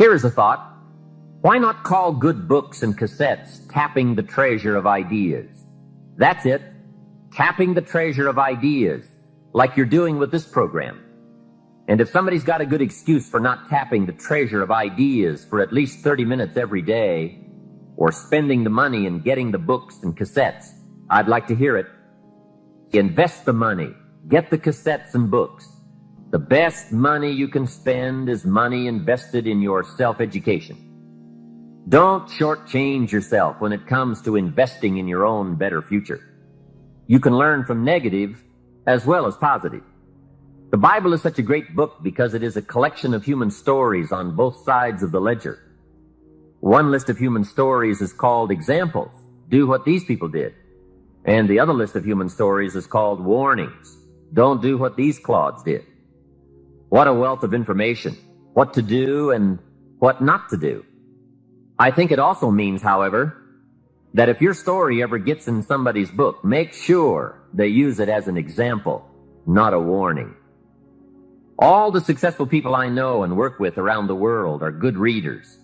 Here is a thought. Why not call good books and cassettes tapping the treasure of ideas? That's it. Tapping the treasure of ideas, like you're doing with this program. And if somebody's got a good excuse for not tapping the treasure of ideas for at least 30 minutes every day, or spending the money and getting the books and cassettes, I'd like to hear it. Invest the money. Get the cassettes and books. The best money you can spend is money invested in your self-education. Don't shortchange yourself when it comes to investing in your own better future. You can learn from negative as well as positive. The Bible is such a great book because it is a collection of human stories on both sides of the ledger. One list of human stories is called examples. Do what these people did. And the other list of human stories is called warnings. Don't do what these clods did. What a wealth of information. What to do and what not to do. I think it also means, however, that if your story ever gets in somebody's book, make sure they use it as an example, not a warning. All the successful people I know and work with around the world are good readers.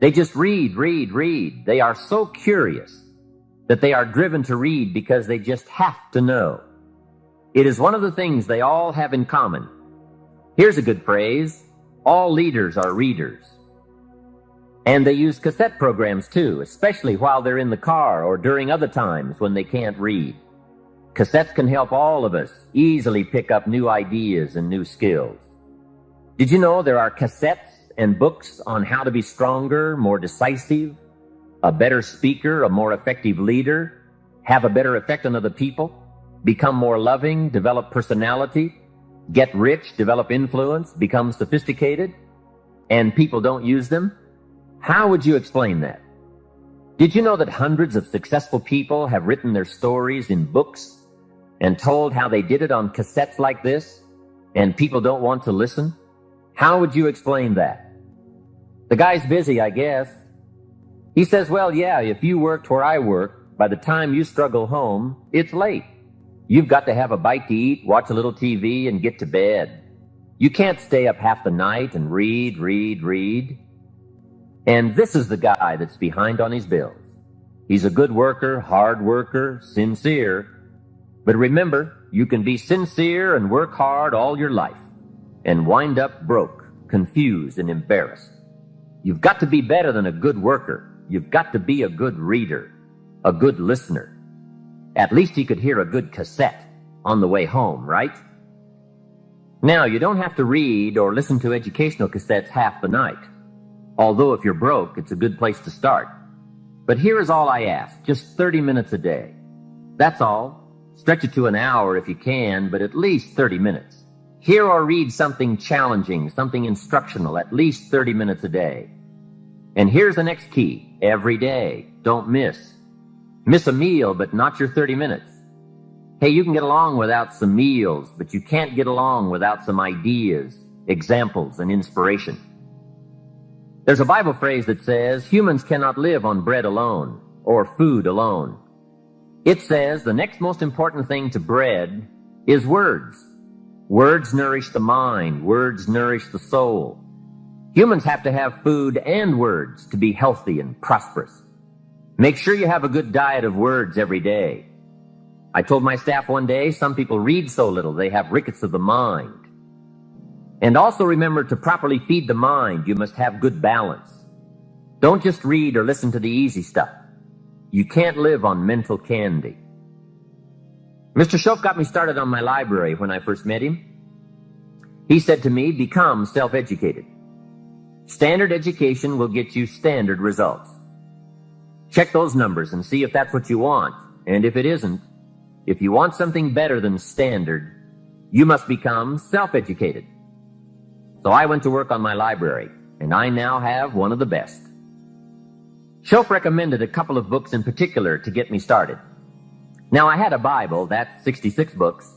They just read. They are so curious that they are driven to read because they just have to know. It is one of the things they all have in common. Here's a good phrase. All leaders are readers. And they use cassette programs too, especially while they're in the car or during other times when they can't read. Cassettes can help all of us easily pick up new ideas and new skills. Did you know there are cassettes and books on how to be stronger, more decisive, a better speaker, a more effective leader, have a better effect on other people, become more loving, develop personality, get rich, develop influence, become sophisticated, and people don't use them? How would you explain that? Did you know that hundreds of successful people have written their stories in books and told how they did it on cassettes like this, and people don't want to listen? How would you explain that? The guy's busy, I guess. He says, well, yeah, if you worked where I work, by the time you struggle home, it's late. You've got to have a bite to eat, watch a little TV, and get to bed. You can't stay up half the night and read. And this is the guy that's behind on his bills. He's a good worker, hard worker, sincere. But remember, you can be sincere and work hard all your life and wind up broke, confused, and embarrassed. You've got to be better than a good worker. You've got to be a good reader, a good listener. At least he could hear a good cassette on the way home, right? Now, you don't have to read or listen to educational cassettes half the night. Although if you're broke, it's a good place to start. But here is all I ask, just 30 minutes a day. That's all. Stretch it to an hour if you can, but at least 30 minutes. Hear or read something challenging, something instructional, at least 30 minutes a day. And here's the next key. Every day. Don't miss. Miss a meal, but not your 30 minutes. Hey, you can get along without some meals, but you can't get along without some ideas, examples, and inspiration. There's a Bible phrase that says, humans cannot live on bread alone or food alone. It says the next most important thing to bread is words. Words nourish the mind. Words nourish the soul. Humans have to have food and words to be healthy and prosperous. Make sure you have a good diet of words every day. I told my staff one day, some people read so little they have rickets of the mind. And also remember to properly feed the mind, you must have good balance. Don't just read or listen to the easy stuff. You can't live on mental candy. Mr. Shoaff got me started on my library when I first met him. He said to me, become self-educated. Standard education will get you standard results. Check those numbers and see if that's what you want. And if it isn't, if you want something better than standard, you must become self-educated. So I went to work on my library, and I now have one of the best. Shoaff recommended a couple of books in particular to get me started. Now, I had a Bible, that's 66 books,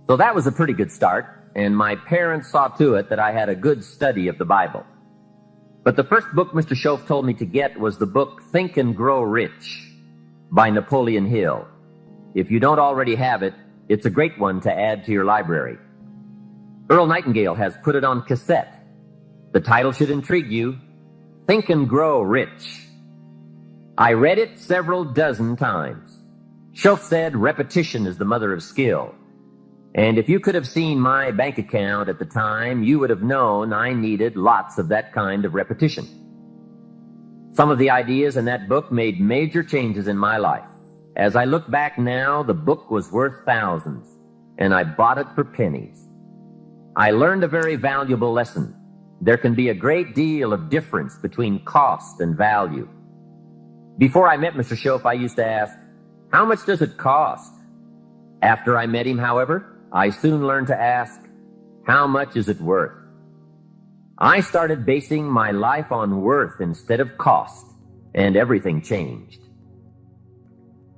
so that was a pretty good start, and my parents saw to it that I had a good study of the Bible. But the first book Mr. Shoaff told me to get was the book Think and Grow Rich by Napoleon Hill. If you don't already have it, it's a great one to add to your library. Earl Nightingale has put it on cassette. The title should intrigue you. Think and Grow Rich. I read it several dozen times. Schultz said repetition is the mother of skill. And if you could have seen my bank account at the time, you would have known I needed lots of that kind of repetition. Some of the ideas in that book made major changes in my life. As I look back now, the book was worth thousands, and I bought it for pennies. I learned a very valuable lesson. There can be a great deal of difference between cost and value. Before I met Mr. Schoaf, I used to ask, how much does it cost? After I met him, however, I soon learned to ask, how much is it worth? I started basing my life on worth instead of cost, and everything changed.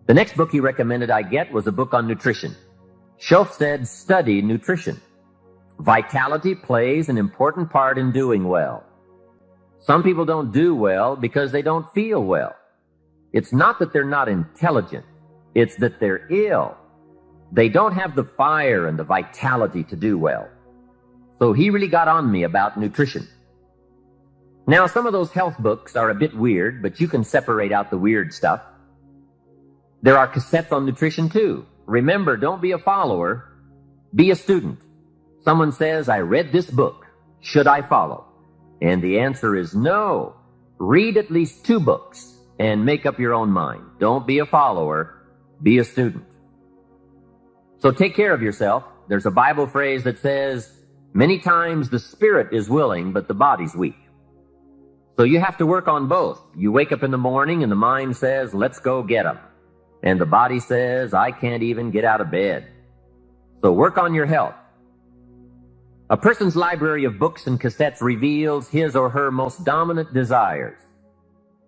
The next book he recommended I get was a book on nutrition. Schoaf said, study nutrition. Vitality plays an important part in doing well. Some people don't do well because they don't feel well. It's not that they're not intelligent. It's that they're ill. They don't have the fire and the vitality to do well. So he really got on me about nutrition. Now, some of those health books are a bit weird, but you can separate out the weird stuff. There are cassettes on nutrition too. Remember, don't be a follower. Be a student. Someone says, I read this book. Should I follow? And the answer is no. Read at least 2 books and make up your own mind. Don't be a follower. Be a student. So take care of yourself. There's a Bible phrase that says, many times the spirit is willing, but the body's weak. So you have to work on both. You wake up in the morning and the mind says, let's go get 'em. And the body says, I can't even get out of bed. So work on your health. A person's library of books and cassettes reveals his or her most dominant desires.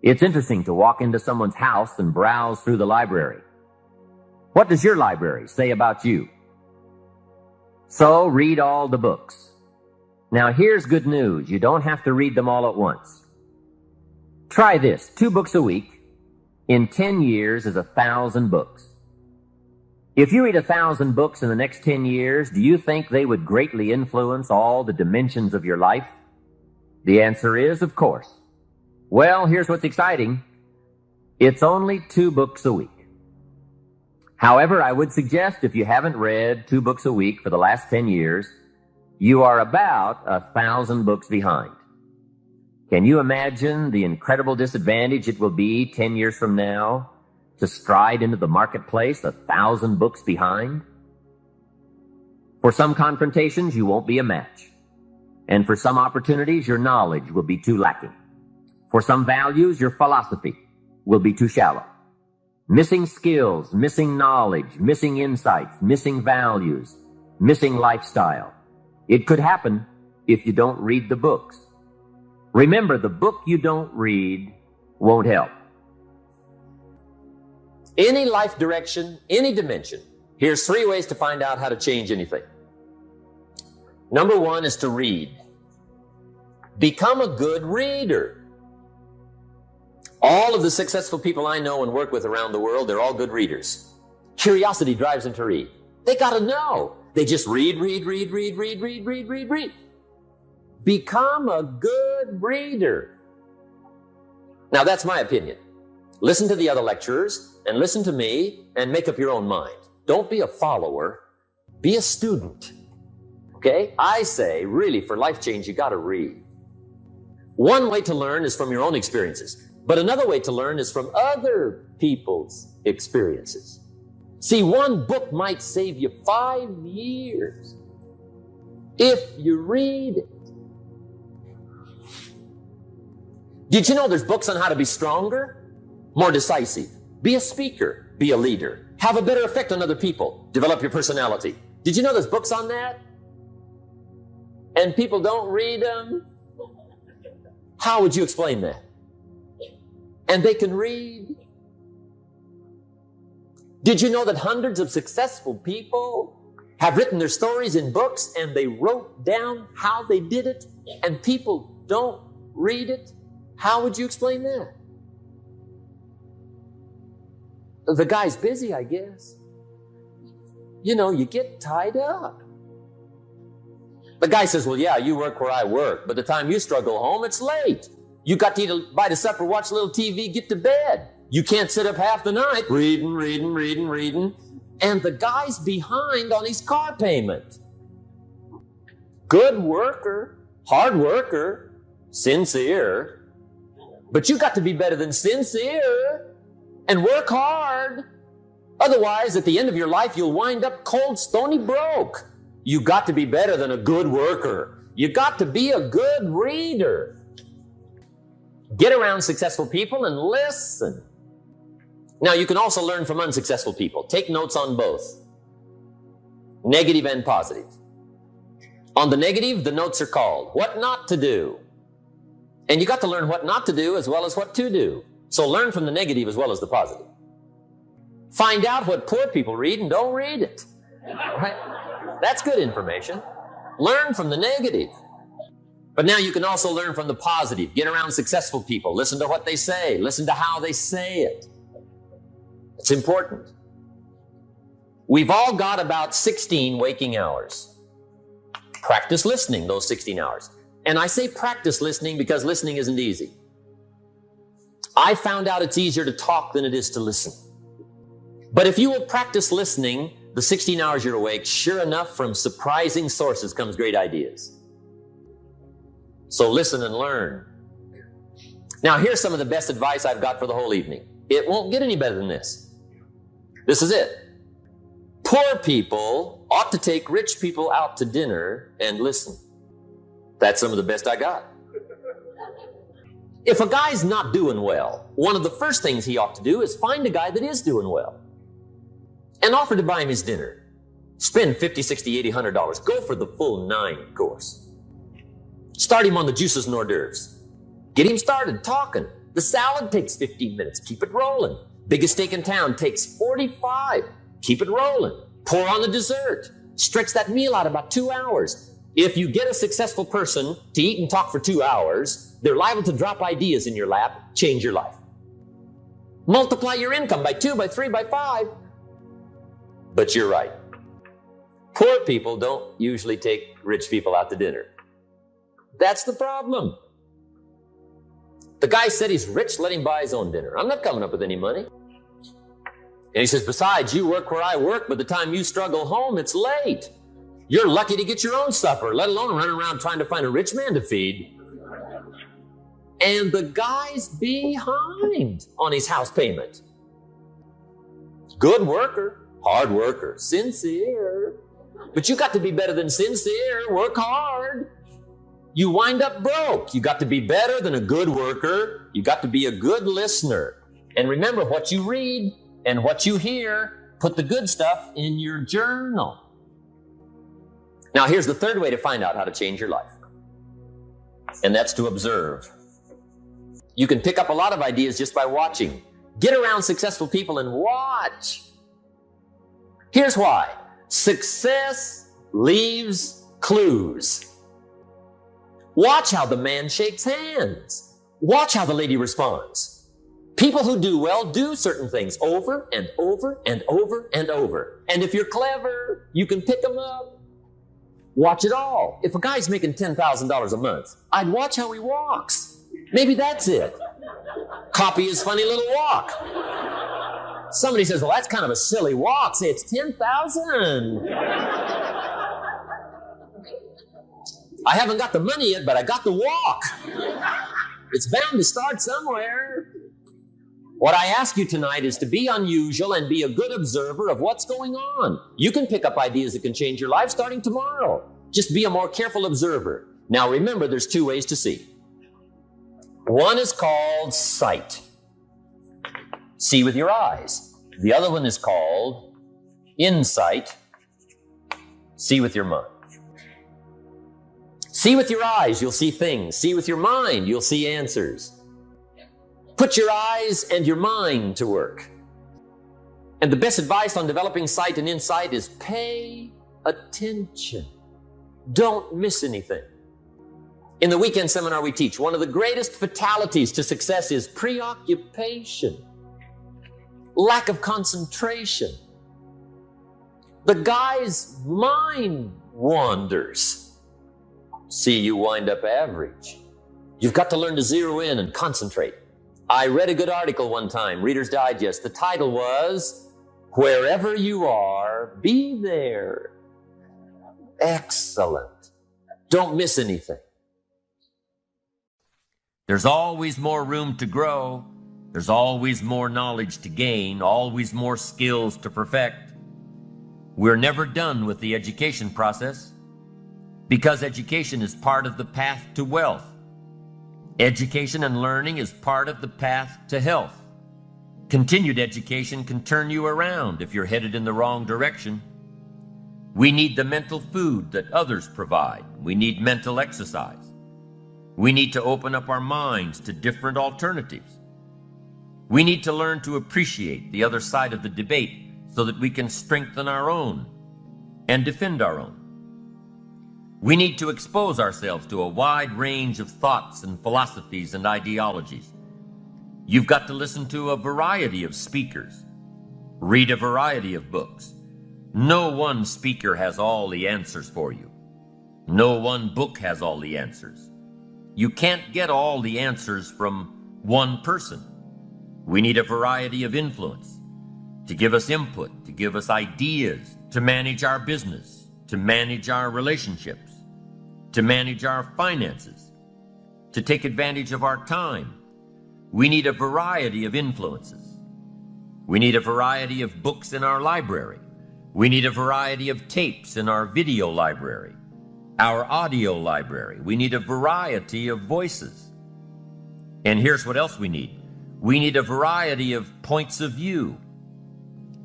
It's interesting to walk into someone's house and browse through the library. What does your library say about you? So read all the books. Now here's good news. You don't have to read them all at once. Try this. 2 books a week. In 10 years is 1,000 books. If you read 1,000 books in the next 10 years, do you think they would greatly influence all the dimensions of your life? The answer is, of course. Well, here's what's exciting. It's only 2 books a week. However, I would suggest if you haven't read 2 books a week for the last 10 years, you are about 1,000 books behind. Can you imagine the incredible disadvantage it will be 10 years from now to stride into the marketplace 1,000 books behind? For some confrontations, you won't be a match. And for some opportunities, your knowledge will be too lacking. For some values, your philosophy will be too shallow. Missing skills, missing knowledge, missing insights, missing values, missing lifestyle. It could happen if you don't read the books. Remember, the book you don't read won't help. Any life direction, any dimension. Here's 3 ways to find out how to change anything. Number 1 is to read. Become a good reader. All of the successful people I know and work with around the world, they're all good readers. Curiosity drives them to read. They gotta know. They just read. Become a good reader. Now that's my opinion. Listen to the other lecturers and listen to me and make up your own mind. Don't be a follower. Be a student. Okay? I say, really, for life change, you gotta read. One way to learn is from your own experiences. But another way to learn is from other people's experiences. See, one book might save you 5 years if you read it. Did you know there's books on how to be stronger, more decisive? Be a speaker, be a leader, have a better effect on other people, develop your personality. Did you know there's books on that? And people don't read them? How would you explain that? And they can read. Did you know that hundreds of successful people have written their stories in books and they wrote down how they did it and people don't read it? How would you explain that? The guy's busy, I guess. You know, you get tied up. The guy says, well, yeah, you work where I work. By the time you struggle home, it's late. You got to eat a bite of supper, watch a little TV, get to bed. You can't sit up half the night reading. And the guy's behind on his car payment. Good worker, hard worker, sincere. But you got to be better than sincere and work hard. Otherwise, at the end of your life, you'll wind up cold, stony broke. You got to be better than a good worker. You got to be a good reader. Get around successful people and listen. Now, you can also learn from unsuccessful people. Take notes on both, negative and positive. On the negative, the notes are called what not to do. And you got to learn what not to do as well as what to do. So learn from the negative as well as the positive. Find out what poor people read and don't read it. Right? That's good information. Learn from the negative. But now you can also learn from the positive. Get around successful people. Listen to what they say. Listen to how they say it. It's important. We've all got about 16 waking hours. Practice listening those 16 hours. And I say practice listening because listening isn't easy. I found out it's easier to talk than it is to listen. But if you will practice listening the 16 hours you're awake, sure enough, from surprising sources comes great ideas. So listen and learn. Now, here's some of the best advice I've got for the whole evening. It won't get any better than this. This is it. Poor people ought to take rich people out to dinner and listen. That's some of the best I got. If a guy's not doing well, one of the first things he ought to do is find a guy that is doing well and offer to buy him his dinner. Spend $50, $60, $80, $100. Go for the full 9 course. Start him on the juices and hors d'oeuvres. Get him started talking. The salad takes 15 minutes. Keep it rolling. Biggest steak in town takes 45. Keep it rolling. Pour on the dessert. Stretch that meal out about 2 hours. If you get a successful person to eat and talk for 2 hours, they're liable to drop ideas in your lap, change your life. Multiply your income by 2, by 3, by 5. But you're right. Poor people don't usually take rich people out to dinner. That's the problem. The guy said he's rich, let him buy his own dinner. I'm not coming up with any money. And he says, besides, you work where I work, by the time you struggle home, it's late. You're lucky to get your own supper, let alone running around trying to find a rich man to feed. And the guy's behind on his house payment. Good worker, hard worker, sincere. But you got to be better than sincere. Work hard. You wind up broke. You got to be better than a good worker. You got to be a good listener. And remember, what you read and what you hear, put the good stuff in your journal. Now, here's the third way to find out how to change your life. And that's to observe. You can pick up a lot of ideas just by watching. Get around successful people and watch. Here's why. Success leaves clues. Watch how the man shakes hands. Watch how the lady responds. People who do well do certain things over and over and over and over. And if you're clever, you can pick them up. Watch it all. If a guy's making $10,000 a month, I'd watch how he walks. Maybe that's it. Copy his funny little walk. Somebody says, well, that's kind of a silly walk. Say, it's 10,000. I haven't got the money yet, but I got the walk. It's bound to start somewhere. What I ask you tonight is to be unusual and be a good observer of what's going on. You can pick up ideas that can change your life starting tomorrow. Just be a more careful observer. Now remember, there's 2 ways to see. One is called sight. See with your eyes. The other one is called insight. See with your mind. See with your eyes, you'll see things. See with your mind, you'll see answers. Put your eyes and your mind to work. And the best advice on developing sight and insight is pay attention. Don't miss anything. In the weekend seminar we teach, one of the greatest fatalities to success is preoccupation, lack of concentration. The guy's mind wanders. See, you wind up average. You've got to learn to zero in and concentrate. I read a good article one time, Reader's Digest. The title was, "Wherever you are, be there." Excellent. Don't miss anything. There's always more room to grow. There's always more knowledge to gain, always more skills to perfect. We're never done with the education process because education is part of the path to wealth. Education and learning is part of the path to health. Continued education can turn you around if you're headed in the wrong direction. We need the mental food that others provide. We need mental exercise. We need to open up our minds to different alternatives. We need to learn to appreciate the other side of the debate so that we can strengthen our own and defend our own. We need to expose ourselves to a wide range of thoughts and philosophies and ideologies. You've got to listen to a variety of speakers, read a variety of books. No one speaker has all the answers for you. No one book has all the answers. You can't get all the answers from one person. We need a variety of influence to give us input, to give us ideas, to manage our business, to manage our relationships, to manage our finances, to take advantage of our time. We need a variety of influences. We need a variety of books in our library. We need a variety of tapes in our video library, our audio library. We need a variety of voices. And here's what else we need. We need a variety of points of view.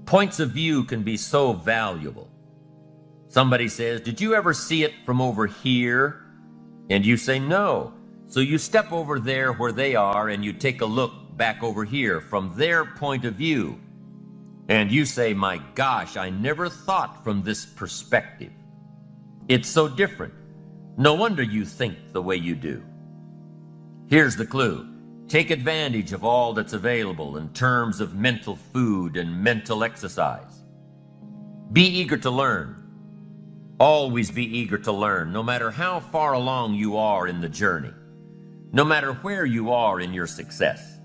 Points of view can be so valuable. Somebody says, "Did you ever see it from over here?" And you say, "No." So you step over there where they are and you take a look back over here from their point of view. And you say, "My gosh, I never thought from this perspective. It's so different. No wonder you think the way you do." Here's the clue. Take advantage of all that's available in terms of mental food and mental exercise. Be eager to learn. Always be eager to learn, no matter how far along you are in the journey, no matter where you are in your success.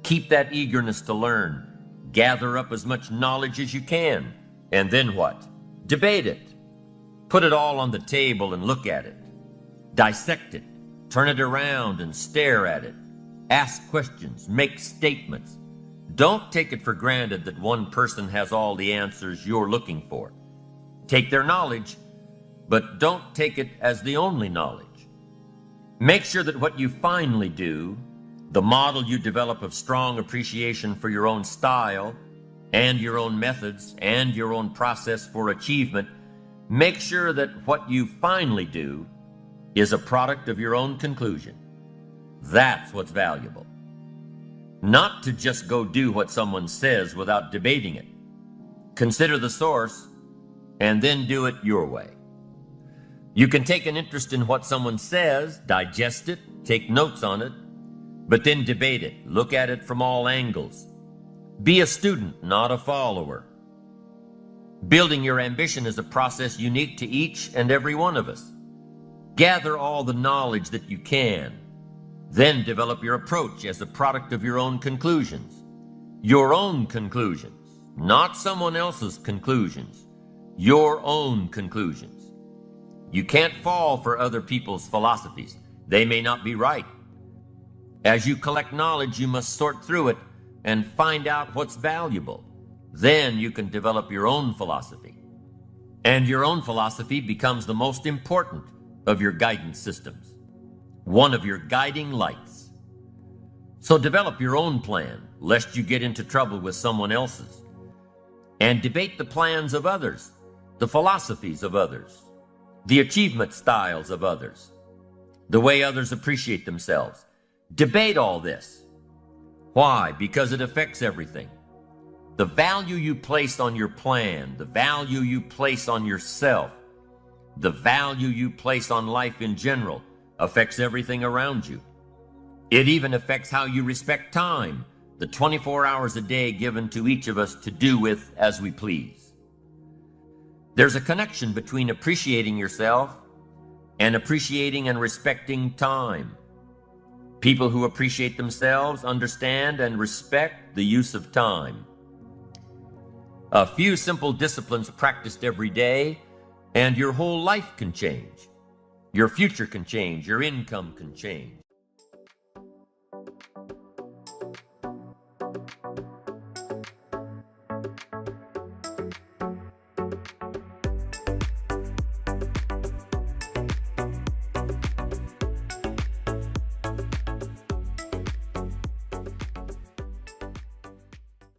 Keep that eagerness to learn. Gather up as much knowledge as you can. And then what? Debate it. Put it all on the table and look at it. Dissect it. Turn it around and stare at it. Ask questions. Make statements. Don't take it for granted that one person has all the answers you're looking for. Take their knowledge, but don't take it as the only knowledge. Make sure that what you finally do, the model you develop of strong appreciation for your own style and your own methods and your own process for achievement, make sure that what you finally do is a product of your own conclusion. That's what's valuable. Not to just go do what someone says without debating it. Consider the source and then do it your way. You can take an interest in what someone says, digest it, take notes on it, but then debate it. Look at it from all angles. Be a student, not a follower. Building your ambition is a process unique to each and every one of us. Gather all the knowledge that you can. Then develop your approach as a product of your own conclusions. Your own conclusions, not someone else's conclusions. Your own conclusions. You can't fall for other people's philosophies. They may not be right. As you collect knowledge, you must sort through it and find out what's valuable. Then you can develop your own philosophy. And your own philosophy becomes the most important of your guidance systems, one of your guiding lights. So develop your own plan, lest you get into trouble with someone else's. And debate the plans of others, the philosophies of others, the achievement styles of others, the way others appreciate themselves. Debate all this. Why? Because it affects everything. The value you place on your plan, the value you place on yourself, the value you place on life in general affects everything around you. It even affects how you respect time, the 24 hours a day given to each of us to do with as we please. There's a connection between appreciating yourself and appreciating and respecting time. People who appreciate themselves understand and respect the use of time. A few simple disciplines practiced every day, and your whole life can change. Your future can change. Your income can change.